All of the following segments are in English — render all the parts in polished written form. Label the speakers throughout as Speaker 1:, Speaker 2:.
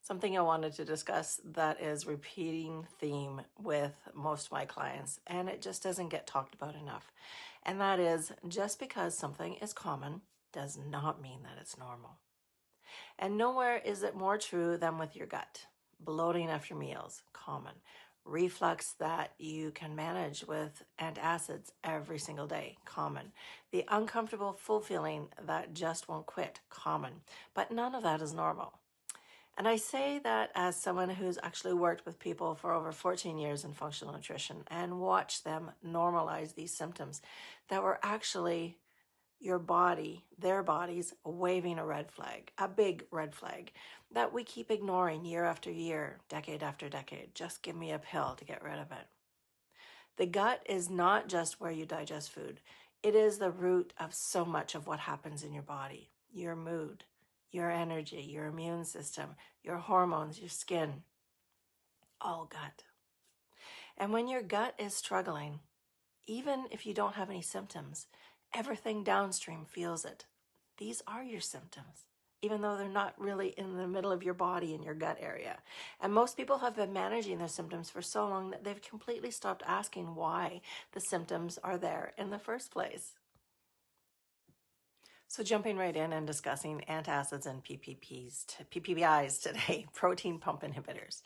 Speaker 1: Something I wanted to discuss that is repeating theme with most of my clients, and it just doesn't get talked about enough. And that is, just because something is common does not mean that it's normal. And nowhere is it more true than with your gut. Bloating after meals, common. Reflux that you can manage with antacids every single day, common. The uncomfortable full feeling that just won't quit, common. But none of that is normal. And I say that as someone who's actually worked with people for over 14 years in functional nutrition and watched them normalize these symptoms that were actually your body, their bodies, waving a red flag, a big red flag that we keep ignoring year after year, decade after decade. Just give me a pill to get rid of it. The gut is not just where you digest food. It is the root of so much of what happens in your body, your mood, your energy, your immune system, your hormones, your skin, all gut. And when your gut is struggling, even if you don't have any symptoms, everything downstream feels it. These are your symptoms, even though they're not really in the middle of your body in your gut area. And most people have been managing their symptoms for so long that they've completely stopped asking why the symptoms are there in the first place. So jumping right in and discussing antacids and PPIs today, protein pump inhibitors.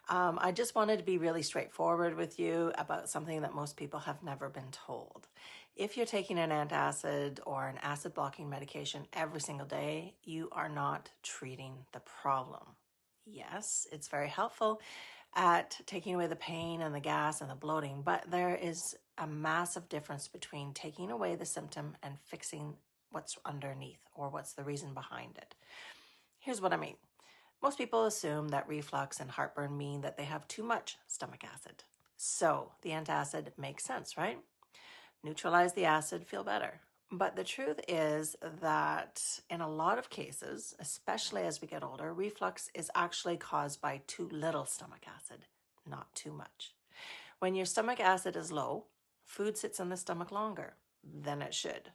Speaker 1: I just wanted to be really straightforward with you about something that most people have never been told. If you're taking an antacid or an acid blocking medication every single day, you are not treating the problem. Yes, it's very helpful at taking away the pain and the gas and the bloating, but there is a massive difference between taking away the symptom and fixing what's underneath or what's the reason behind it. Here's what I mean. Most people assume that reflux and heartburn mean that they have too much stomach acid. So the antacid makes sense, right? Neutralize the acid, feel better. But the truth is that in a lot of cases, especially as we get older, reflux is actually caused by too little stomach acid, not too much. When your stomach acid is low, food sits in the stomach longer than it should.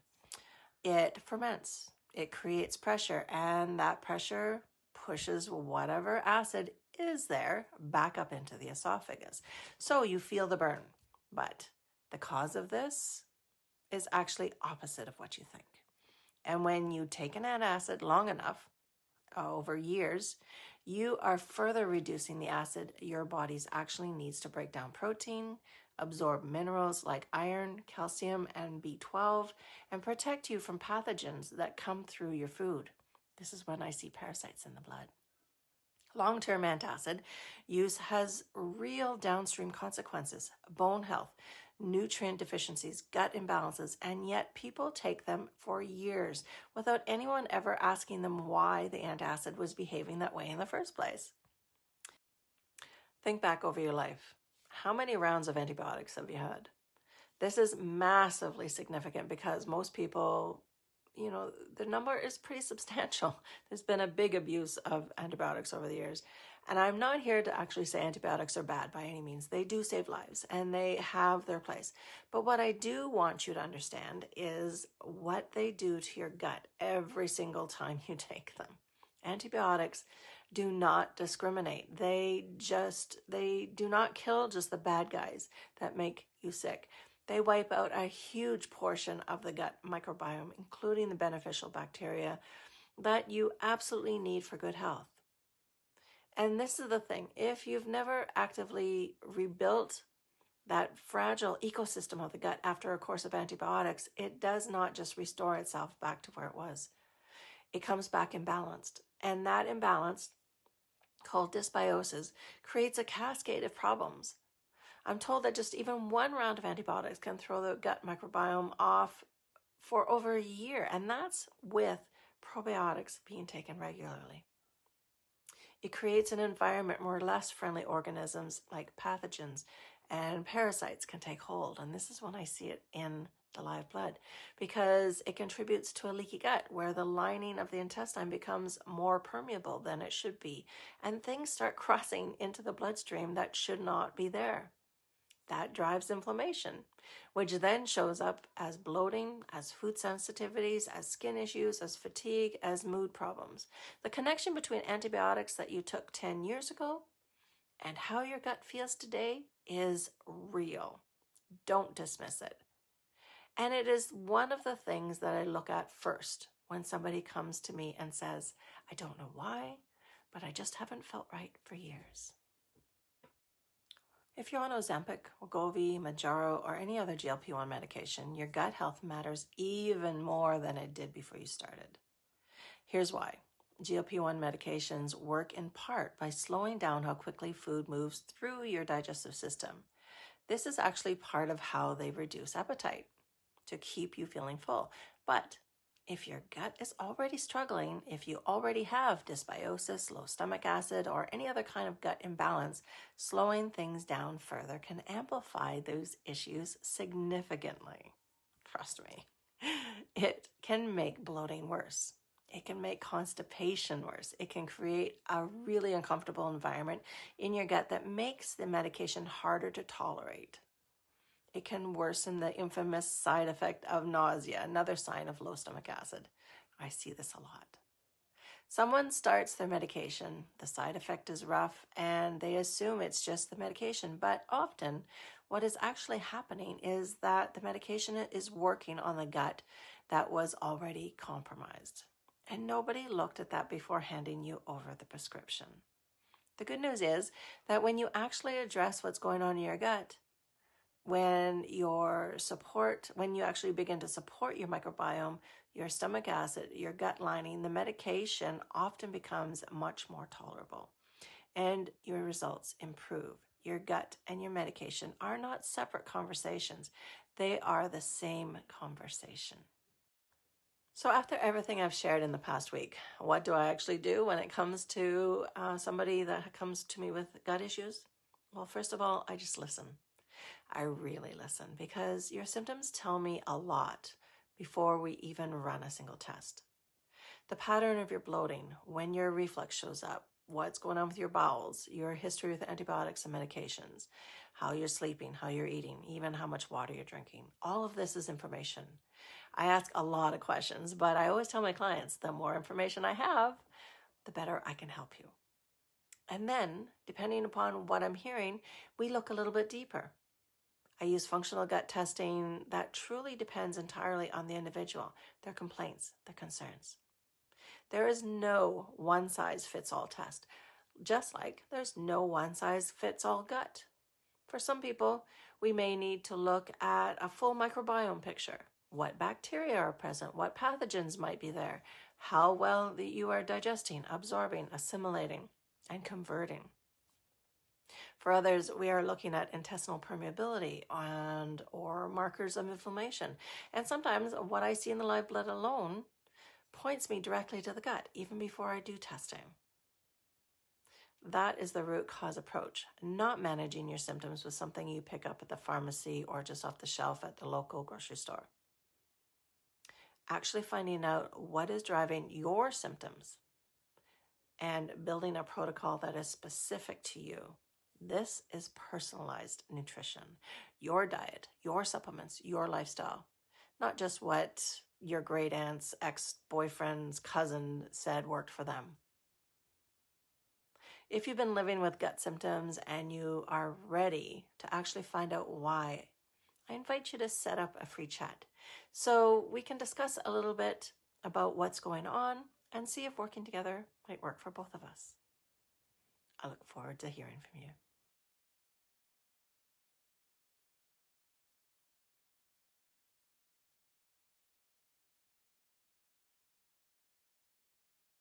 Speaker 1: It ferments, it creates pressure, and that pressure pushes whatever acid is there back up into the esophagus. So you feel the burn, but the cause of this is actually opposite of what you think. And when you take an antacid long enough, over years, you are further reducing the acid your body actually needs to break down protein, absorb minerals like iron, calcium, and B12, and protect you from pathogens that come through your food. This is when I see parasites in the blood. Long-term antacid use has real downstream consequences: bone health, nutrient deficiencies, gut imbalances, and yet people take them for years without anyone ever asking them why the antacid was behaving that way in the first place. Think back over your life. How many rounds of antibiotics have you had? This is massively significant because most people, the number is pretty substantial. There's been a big abuse of antibiotics over the years. And I'm not here to actually say antibiotics are bad by any means. They do save lives and they have their place. But what I do want you to understand is what they do to your gut every single time you take them. Antibiotics do not discriminate. They do not kill just the bad guys that make you sick. They wipe out a huge portion of the gut microbiome, including the beneficial bacteria that you absolutely need for good health. And this is the thing. If you've never actively rebuilt that fragile ecosystem of the gut after a course of antibiotics, it does not just restore itself back to where it was. It comes back imbalanced. And that imbalance, called dysbiosis, creates a cascade of problems. I'm told that just even one round of antibiotics can throw the gut microbiome off for over a year, and that's with probiotics being taken regularly. It creates an environment where less friendly organisms like pathogens and parasites can take hold, and this is when I see it in the live blood, because it contributes to a leaky gut where the lining of the intestine becomes more permeable than it should be, and things start crossing into the bloodstream that should not be there. That drives inflammation, which then shows up as bloating, as food sensitivities, as skin issues, as fatigue, as mood problems. The connection between antibiotics that you took 10 years ago and how your gut feels today is real. Don't dismiss it. And it is one of the things that I look at first when somebody comes to me and says, I don't know why, but I just haven't felt right for years. If you're on Ozempic, Wegovy, Mounjaro, or any other GLP-1 medication, your gut health matters even more than it did before you started. Here's why. GLP-1 medications work in part by slowing down how quickly food moves through your digestive system. This is actually part of how they reduce appetite, to keep you feeling full. But if your gut is already struggling, if you already have dysbiosis, low stomach acid, or any other kind of gut imbalance, slowing things down further can amplify those issues significantly. Trust me. It can make bloating worse. It can make constipation worse. It can create a really uncomfortable environment in your gut that makes the medication harder to tolerate. It can worsen the infamous side effect of nausea, another sign of low stomach acid. I see this a lot. Someone starts their medication, the side effect is rough, and they assume it's just the medication. But often, what is actually happening is that the medication is working on the gut that was already compromised. And nobody looked at that before handing you over the prescription. The good news is that when you actually address what's going on in your gut, when you actually begin to support your microbiome, your stomach acid, your gut lining, the medication often becomes much more tolerable and your results improve. Your gut and your medication are not separate conversations. They are the same conversation. So after everything I've shared in the past week, what do I actually do when it comes to somebody that comes to me with gut issues? Well, first of all, I just listen. I really listen because your symptoms tell me a lot before we even run a single test. The pattern of your bloating, when your reflux shows up, what's going on with your bowels, your history with antibiotics and medications, how you're sleeping, how you're eating, even how much water you're drinking. All of this is information. I ask a lot of questions, but I always tell my clients, the more information I have, the better I can help you. And then, depending upon what I'm hearing, we look a little bit deeper. I use functional gut testing that truly depends entirely on the individual, their complaints, their concerns. There is no one-size-fits-all test, just like there's no one-size-fits-all gut. For some people, we may need to look at a full microbiome picture. What bacteria are present? What pathogens might be there? How well that you are digesting, absorbing, assimilating, and converting. For others, we are looking at intestinal permeability or markers of inflammation. And sometimes what I see in the live blood alone points me directly to the gut, even before I do testing. That is the root cause approach, not managing your symptoms with something you pick up at the pharmacy or just off the shelf at the local grocery store. Actually finding out what is driving your symptoms and building a protocol that is specific to you. This is personalized nutrition, your diet, your supplements, your lifestyle, not just what your great aunt's ex-boyfriend's cousin said worked for them. If you've been living with gut symptoms and you are ready to actually find out why, I invite you to set up a free chat so we can discuss a little bit about what's going on and see if working together might work for both of us. I look forward to hearing from you.